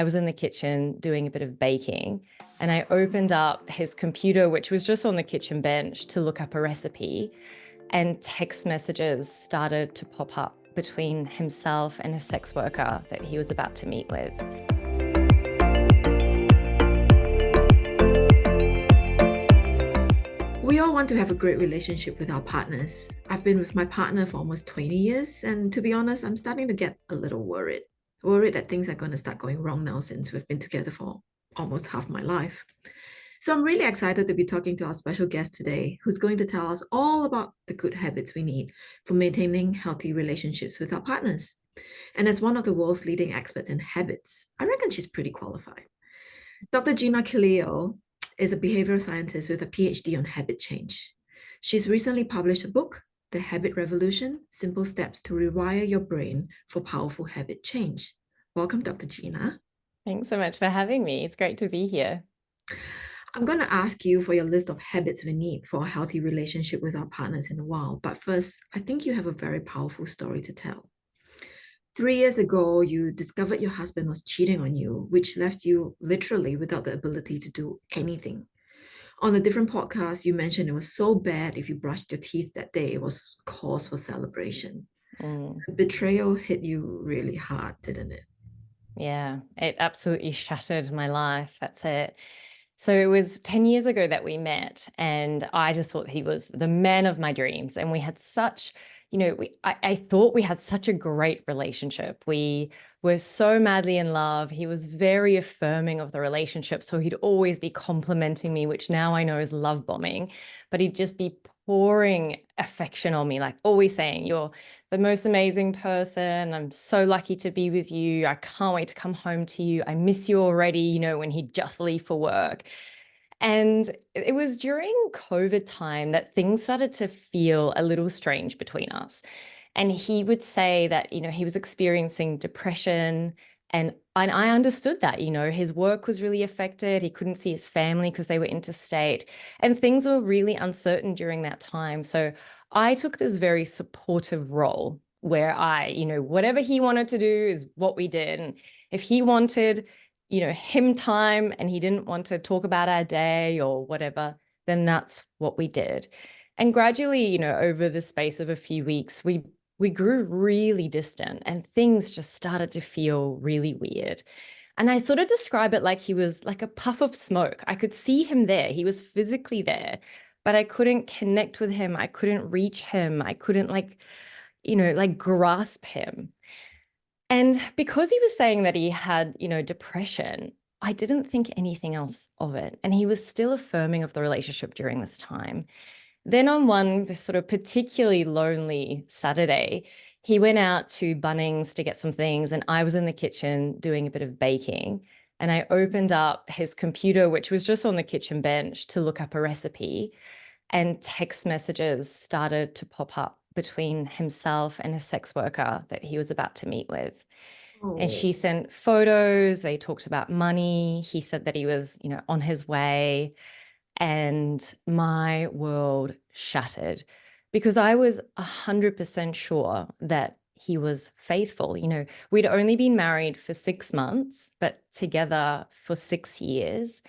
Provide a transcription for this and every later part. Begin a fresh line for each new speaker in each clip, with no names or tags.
I was in the kitchen doing a bit of baking, and I opened up his computer, which was just on the kitchen bench, to look up a recipe, and text messages started to pop up between himself and a sex worker that he was about to meet with.
We all want to have a great relationship with our partners. I've been with my partner for almost 20 years, and to be honest, I'm starting to get a little worried. Worried that things are going to start going wrong now since we've been together for almost half my life. So I'm really excited to be talking to our special guest today, who's going to tell us all about the good habits we need for maintaining healthy relationships with our partners. And as one of the world's leading experts in habits, I reckon she's pretty qualified. Dr. Gina Cleo is a behavioral scientist with a PhD on habit change. She's recently published a book, The Habit Revolution: Simple Steps to Rewire Your Brain for Powerful Habit Change. Welcome, Dr. Gina.
Thanks so much for having me. It's great to be here.
I'm going to ask you for your list of habits we need for a healthy relationship with our partners in a while. But first, I think you have a very powerful story to tell. 3 years ago, you discovered your husband was cheating on you, which left you literally without the ability to do anything. On a different podcast, you mentioned it was so bad if you brushed your teeth that day, it was cause for celebration.
Mm,
The betrayal hit you really hard, didn't it?
yeah, it absolutely shattered my life. That's it. So it was 10 years ago that we met, and I just thought he was the man of my dreams. And we had such, I thought we had such a great relationship. We were so madly in love. He was very affirming of the relationship. So he'd always be complimenting me, which now I know is love bombing, but he'd just be pouring affection on me, like always saying, "You're the most amazing person. I'm so lucky to be with you. I can't wait to come home to you. I miss you already," when he'd just leave for work. And it was during COVID time that things started to feel a little strange between us. And he would say that, he was experiencing depression. And I understood that, his work was really affected. He couldn't see his family because they were interstate. And things were really uncertain during that time. So I took this very supportive role where whatever he wanted to do is what we did. And if he wanted him time and he didn't want to talk about our day or whatever, then that's what we did. And gradually, over the space of a few weeks, we grew really distant and things just started to feel really weird. And I sort of describe it like he was like a puff of smoke. I could see him there. He was physically there, but I couldn't connect with him. I couldn't reach him. I couldn't grasp him. And because he was saying that he had, depression, I didn't think anything else of it. And he was still affirming of the relationship during this time. Then on one sort of particularly lonely Saturday, he went out to Bunnings to get some things, and I was in the kitchen doing a bit of baking. And I opened up his computer, which was just on the kitchen bench, to look up a recipe, and text messages started to pop up between himself and a sex worker that he was about to meet with. And
Oh,
she sent photos. They talked about money. He said that he was, on his way. And my world shattered because I was 100% sure that he was faithful. We'd only been married for 6 months, but together for 6 years.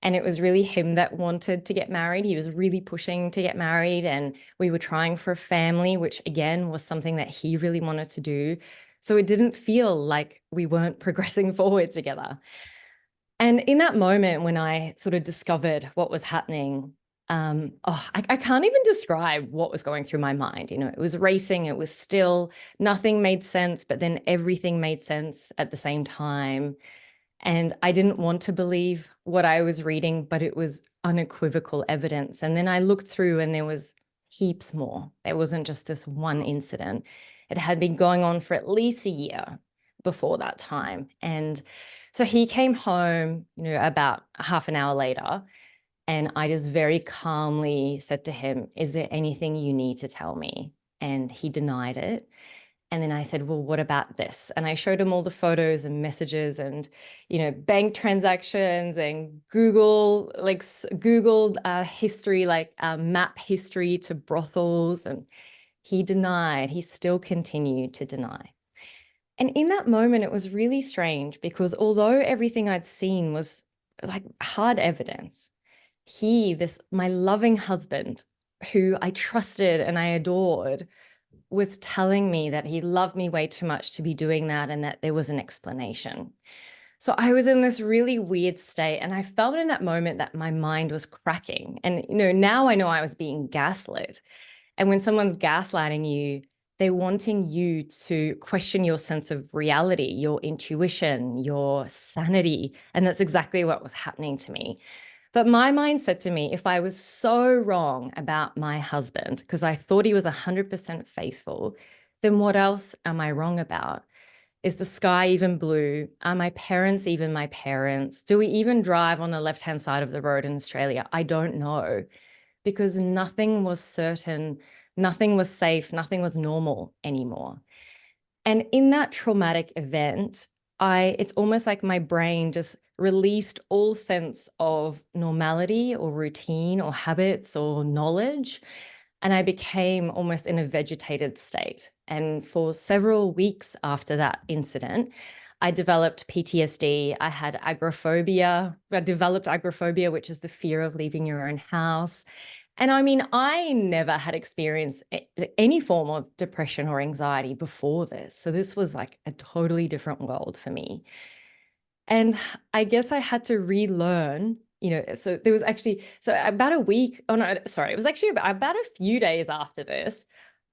And it was really him that wanted to get married. He was really pushing to get married. And we were trying for a family, which again was something that he really wanted to do. So it didn't feel like we weren't progressing forward together. And in that moment, when I sort of discovered what was happening, I can't even describe what was going through my mind. It was racing, it was still, nothing made sense, but then everything made sense at the same time. And I didn't want to believe what I was reading, but it was unequivocal evidence. And then I looked through and there was heaps more. There wasn't just this one incident. It had been going on for at least a year before that time. And so he came home, about half an hour later, and I just very calmly said to him, "Is there anything you need to tell me?" And he denied it. And then I said, "Well, what about this?" And I showed him all the photos and messages and, bank transactions and Googled history, map history to brothels. And he denied. He still continued to deny. And in that moment, it was really strange because although everything I'd seen was like hard evidence, my loving husband, who I trusted and I adored, was telling me that he loved me way too much to be doing that and that there was an explanation. So I was in this really weird state, and I felt in that moment that my mind was cracking. And now I know I was being gaslit. And when someone's gaslighting you, they're wanting you to question your sense of reality, your intuition, your sanity. And that's exactly what was happening to me. But my mind said to me, if I was so wrong about my husband, because I thought he was 100% faithful, then what else am I wrong about? Is the sky even blue? Are my parents even my parents? Do we even drive on the left-hand side of the road in Australia? I don't know, because nothing was certain, nothing was safe, nothing was normal anymore. And in that traumatic event, it's almost like my brain just released all sense of normality or routine or habits or knowledge. And I became almost in a vegetated state. And for several weeks after that incident, I developed PTSD. I had agoraphobia. I developed agoraphobia, which is the fear of leaving your own house. And I mean, I never had experienced any form of depression or anxiety before this. So this was like a totally different world for me. And I guess I had to relearn, so there was actually, so about a week, oh no, sorry, it was actually about a few days after this,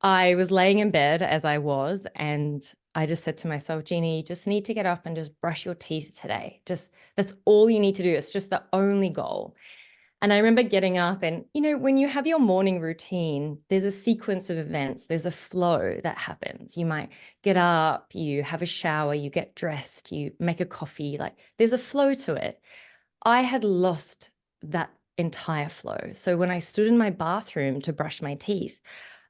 I was laying in bed as I was, and I just said to myself, Jeannie, you just need to get up and just brush your teeth today. Just, that's all you need to do. It's just the only goal. And I remember getting up and, when you have your morning routine, there's a sequence of events, there's a flow that happens. You might get up, you have a shower, you get dressed, you make a coffee, like there's a flow to it. I had lost that entire flow. So when I stood in my bathroom to brush my teeth,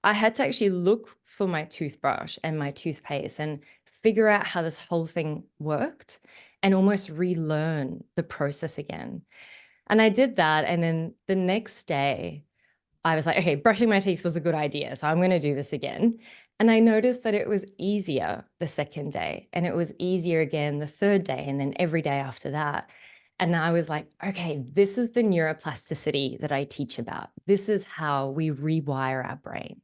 I had to actually look for my toothbrush and my toothpaste and figure out how this whole thing worked and almost relearn the process again. And I did that. And then the next day, I was like, okay, brushing my teeth was a good idea. So I'm going to do this again. And I noticed that it was easier the second day, and it was easier again the third day, and then every day after that. And I was like, okay, this is the neuroplasticity that I teach about. This is how we rewire our brain.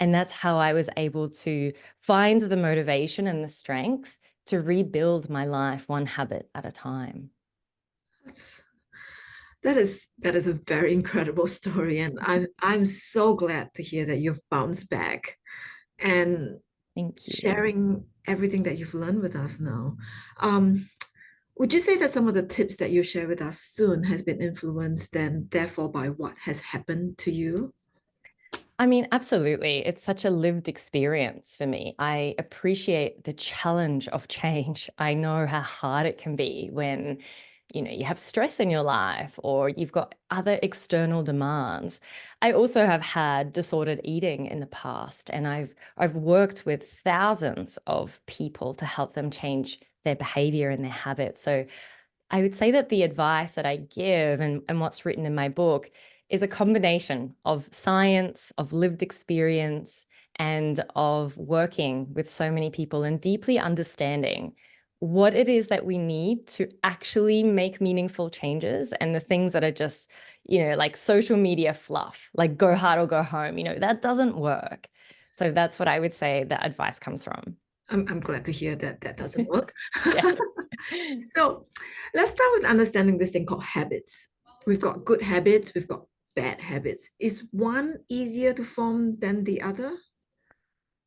And that's how I was able to find the motivation and the strength to rebuild my life one habit at a time.
That's, that is a very incredible story, and I'm so glad to hear that you've bounced back and
Thank you.
sharing everything that you've learned with us now. Um, would you say that some of the tips that you share with us soon has been influenced then therefore by what has happened to you?
I mean, absolutely. It's such a lived experience for me. I appreciate the challenge of change. I know how hard it can be when, you have stress in your life or you've got other external demands. I also have had disordered eating in the past, and I've worked with thousands of people to help them change their behavior and their habits. So I would say that the advice that I give and what's written in my book is a combination of science, of lived experience, and of working with so many people and deeply understanding what it is that we need to actually make meaningful changes, and the things that are just, like social media fluff, like go hard or go home, that doesn't work. So that's what I would say the advice comes from.
I'm glad to hear that that doesn't work.
Yeah.
So let's start with understanding this thing called habits. We've got good habits, we've got bad habits. Is one easier to form than the other?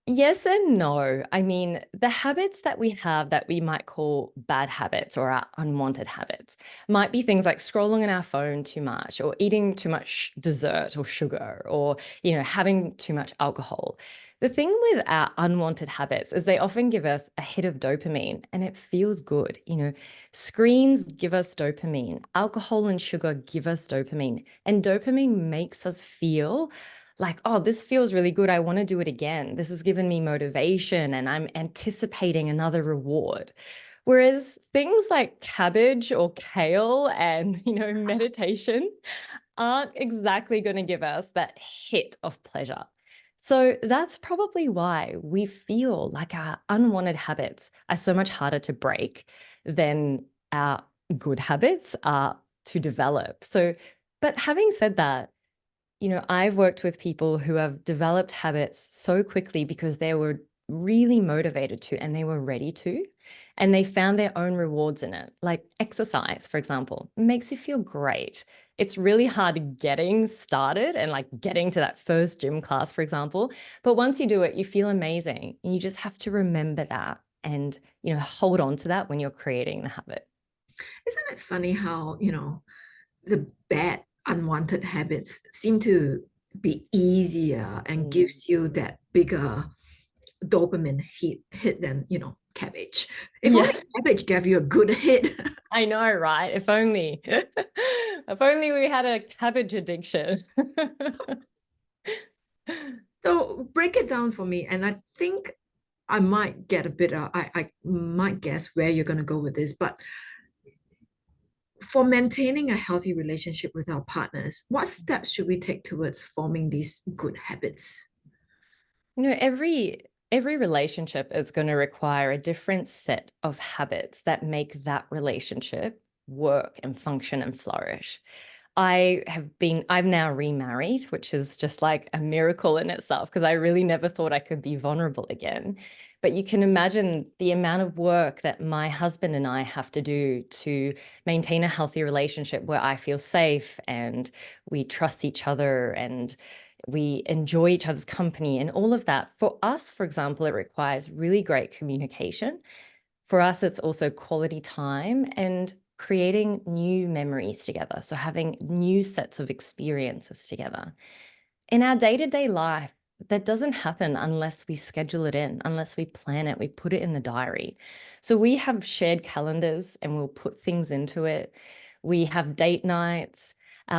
Yes and no. I mean, the habits that we have that we might call bad habits or our unwanted habits might be things like scrolling on our phone too much or eating too much dessert or sugar or, having too much alcohol. The thing with our unwanted habits is they often give us a hit of dopamine and it feels good. Screens give us dopamine, alcohol and sugar give us dopamine, and dopamine makes us feel like, oh, this feels really good. I want to do it again. This has given me motivation and I'm anticipating another reward. Whereas things like cabbage or kale and, meditation aren't exactly going to give us that hit of pleasure. So that's probably why we feel like our unwanted habits are so much harder to break than our good habits are to develop. So, but having said that, I've worked with people who have developed habits so quickly because they were really motivated to and they were ready to. And they found their own rewards in it. Like exercise, for example, makes you feel great. It's really hard getting started and like getting to that first gym class, for example. But once you do it, you feel amazing. And you just have to remember that and, hold on to that when you're creating the habit.
Isn't it funny how, the bad unwanted habits seem to be easier and
Mm.
gives you that bigger dopamine hit than, cabbage. If
Yeah,
only cabbage gave you a good hit.
I know, right? If only. If only we had a cabbage addiction.
So break it down for me. And I think I might get a bit I might guess where you're gonna go with this, but for maintaining a healthy relationship with our partners, what steps should we take towards forming these good habits?
Every relationship is going to require a different set of habits that make that relationship work and function and flourish. I've now remarried, which is just like a miracle in itself because I really never thought I could be vulnerable again. But you can imagine the amount of work that my husband and I have to do to maintain a healthy relationship where I feel safe and we trust each other and we enjoy each other's company and all of that. For us, for example, it requires really great communication. For us, it's also quality time and creating new memories together. So having new sets of experiences together. In our day-to-day life, that doesn't happen unless we schedule it in, unless we plan it, we put it in the diary. So we have shared calendars and we'll put things into it. We have date nights.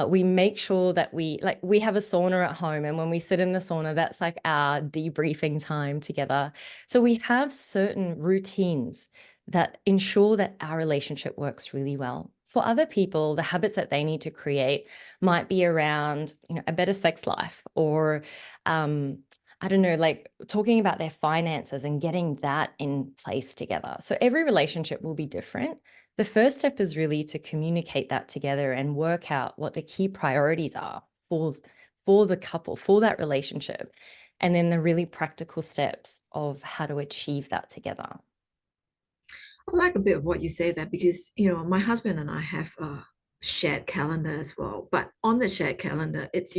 We make sure that we have a sauna at home, and when we sit in the sauna, that's like our debriefing time together. So we have certain routines that ensure that our relationship works really well. For other people, the habits that they need to create might be around, a better sex life or, I don't know, like talking about their finances and getting that in place together. So every relationship will be different. The first step is really to communicate that together and work out what the key priorities are for the couple, for that relationship, and then the really practical steps of how to achieve that together.
I like a bit of what you say there because my husband and I have a shared calendar as well. But on the shared calendar, it's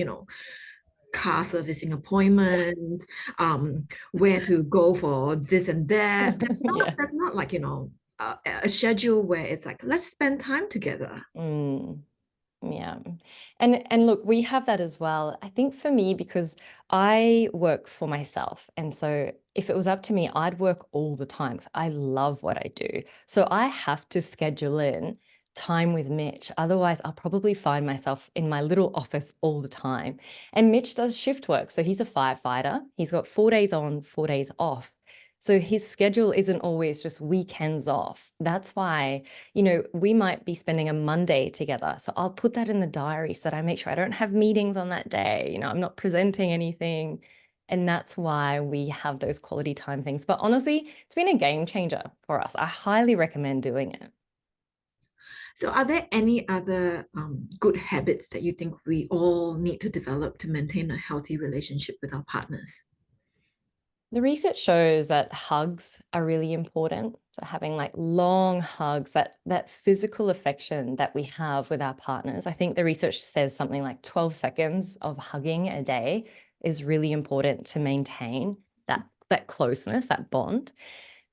car servicing appointments, where to go for this and that. There's not
Yeah.
there's not like a schedule where it's like let's spend time together.
Mm. Yeah. And look, we have that as well. I think for me, because I work for myself. And so if it was up to me, I'd work all the time 'cause I love what I do. So I have to schedule in time with Mitch. Otherwise, I'll probably find myself in my little office all the time. And Mitch does shift work. So he's a firefighter. He's got 4 days on, 4 days off. So his schedule isn't always just weekends off. That's why we might be spending a Monday together. So I'll put that in the diary so that I make sure I don't have meetings on that day. I'm not presenting anything. And that's why we have those quality time things. But honestly, it's been a game changer for us. I highly recommend doing it.
So are there any other good habits that you think we all need to develop to maintain a healthy relationship with our partners?
The research shows that hugs are really important. So having like long hugs, that physical affection that we have with our partners. I think the research says something like 12 seconds of hugging a day is really important to maintain that closeness, that bond.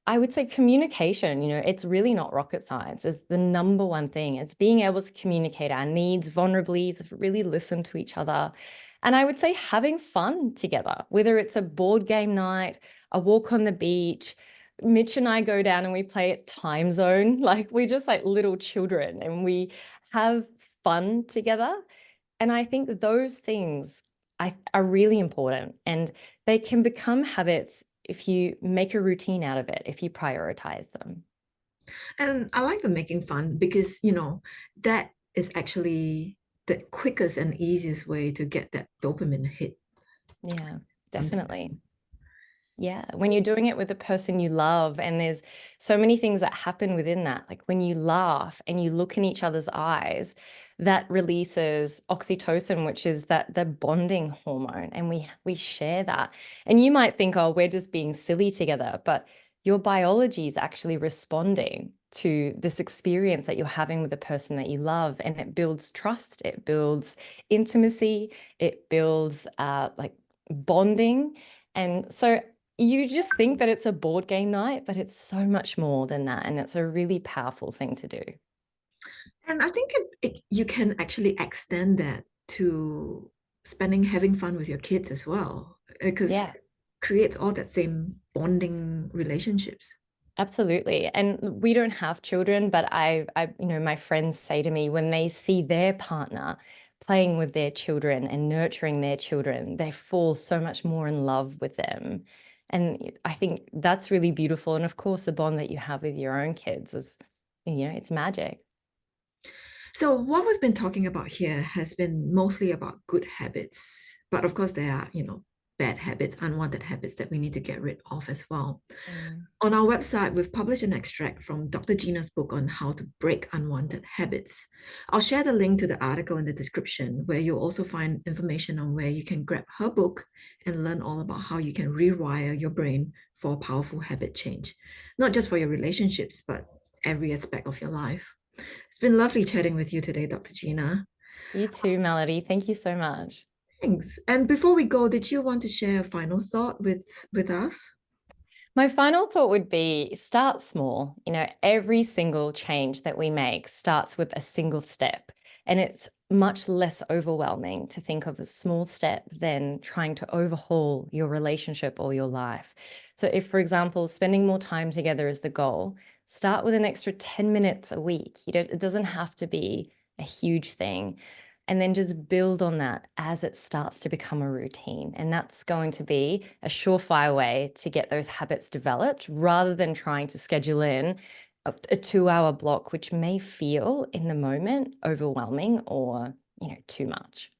I would say communication, it's really not rocket science. It's the number one thing. It's being able to communicate our needs vulnerably, to really listen to each other. And I would say having fun together, whether it's a board game night, a walk on the beach. Mitch and I go down and we play at Time Zone. Like we're just like little children and we have fun together. And I think those things are really important and they can become habits if you make a routine out of it, if you prioritize them.
And I like the making fun because, that is actually the quickest and easiest way to get that dopamine hit.
Yeah. definitely. Yeah, when you're doing it with the person you love, and there's so many things that happen within that. Like when you laugh and you look in each other's eyes, that releases oxytocin, which is that the bonding hormone, and we share that. And you might think, oh, we're just being silly together, but your biology is actually responding to this experience that you're having with the person that you love, and it builds trust, it builds intimacy, it builds like bonding. And so you just think that it's a board game night, but it's so much more than that. And it's a really powerful thing to do.
And I think you can actually extend that to having fun with your kids as well, because
Yeah,
it creates all that same bonding relationships.
absolutely. And we don't have children, but my friends say to me when they see their partner playing with their children and nurturing their children, they fall so much more in love with them. And I think that's really beautiful. And of course, the bond that you have with your own kids is, it's magic.
So what we've been talking about here has been mostly about good habits, but of course there are, bad habits, unwanted habits that we need to get rid of as well.
Mm.
On our website, we've published an extract from Dr. Gina's book on how to break unwanted habits. I'll share the link to the article in the description, where you'll also find information on where you can grab her book and learn all about how you can rewire your brain for powerful habit change, not just for your relationships, but every aspect of your life. It's been lovely chatting with you today, Dr. Gina.
You too, Melody. Thank you so much.
Thanks. And before we go, did you want to share a final thought with us?
My final thought would be start small. Every single change that we make starts with a single step. And it's much less overwhelming to think of a small step than trying to overhaul your relationship or your life. So, if, for example, spending more time together is the goal, start with an extra 10 minutes a week. It doesn't have to be a huge thing. And then just build on that as it starts to become a routine. And that's going to be a surefire way to get those habits developed rather than trying to schedule in a 2-hour block, which may feel in the moment overwhelming or, too much.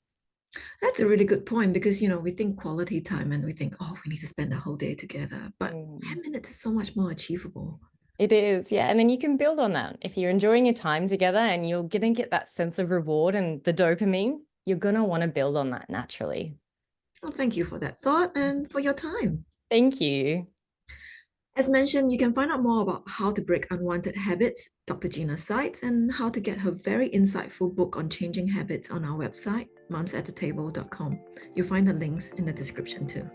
That's a really good point because, we think quality time and we think, oh, we need to spend the whole day together. But
Mm.
10 minutes is so much more achievable.
It is, yeah. And then you can build on that. If you're enjoying your time together and you're going to get that sense of reward and the dopamine, you're going to want to build on that naturally.
Well, thank you for that thought and for your time.
Thank you.
As mentioned, you can find out more about how to break unwanted habits, Dr. Gina's sites, and how to get her very insightful book on changing habits on our website, momsatathetable.com. You'll find the links in the description too.